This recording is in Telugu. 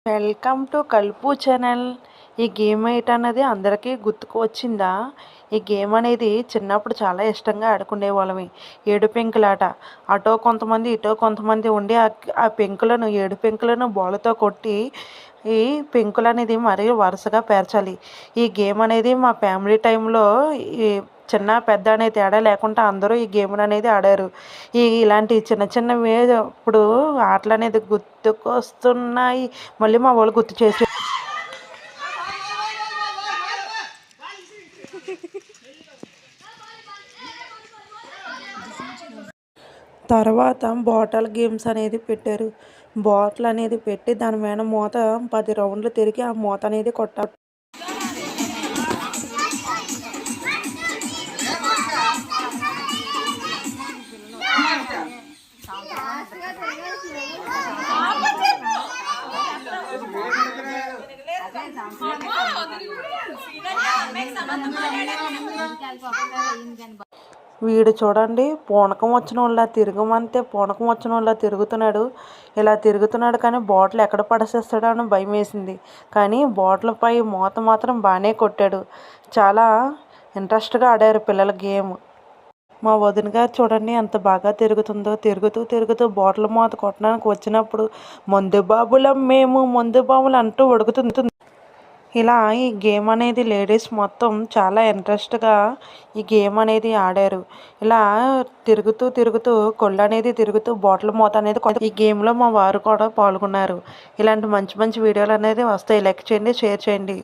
Welcome to Kalpu channel. ఈ గేమ్ ఏంటన్నది అందరికీ గుర్తుకు వచ్చిందా? ఈ గేమ్ అనేది చిన్నప్పుడు చాలా ఇష్టంగా ఆడుకునేవాళ్ళమి. ఏడు పెంకులాట. అటో కొంతమంది ఇటో కొంతమంది ఉండి ఆ పెంకులను ఏడు పెంకులను బాల్తో కొట్టి ఈ పెంకులు అనేది మరీ వరుసగా పేర్చాలి. ఈ గేమ్ అనేది మా ఫ్యామిలీ టైంలో ఈ చిన్న పెద్ద అనే తేడా లేకుండా అందరూ ఈ గేమ్ని అనేది ఆడారు. ఇలాంటి చిన్న చిన్నవి ఇప్పుడు ఆటలు అనేది గుర్తుకొస్తున్నాయి. మళ్ళీ మా వాళ్ళు గుర్తు చేసి తర్వాత బాటల్ గేమ్స్ అనేది పెట్టారు. బాటిల్ అనేది పెట్టి దాని మీద మూత 10 రౌండ్లు తిరిగి ఆ మూత అనేది కొట్టాలి. వీడు చూడండి, పూనకం వచ్చిన వాళ్ళ తిరగమంటే పూనకం వచ్చిన వాళ్ళ తిరుగుతున్నాడు. ఇలా తిరుగుతున్నాడు కానీ బాటిల్ ఎక్కడ పడేసేస్తాడో అని భయం వేసింది. కానీ బాటిల్ పై మూత మాత్రం బాగానే కొట్టాడు. చాలా ఇంట్రెస్ట్గా ఆడారు పిల్లల గేమ్. మా వదిన గారు చూడండి ఎంత బాగా తిరుగుతుందో. తిరుగుతూ తిరుగుతూ బాటిల్ మూత కొట్టడానికి వచ్చినప్పుడు మందు బాబులం మేము మందు బాబులు అంటూ ఉడుకుతుంది. ఇలా ఈ గేమ్ అనేది లేడీస్ మొత్తం చాలా ఇంట్రెస్ట్గా ఈ గేమ్ అనేది ఆడారు. ఇలా తిరుగుతూ తిరుగుతూ కొళ్ళు అనేది తిరుగుతూ బాటిల్ మూత అనేది ఈ గేమ్లో మా వారు కూడా పాల్గొన్నారు. ఇలాంటి మంచి మంచి వీడియోలు అనేది వస్తాయి. లైక్ చేయండి, షేర్ చేయండి.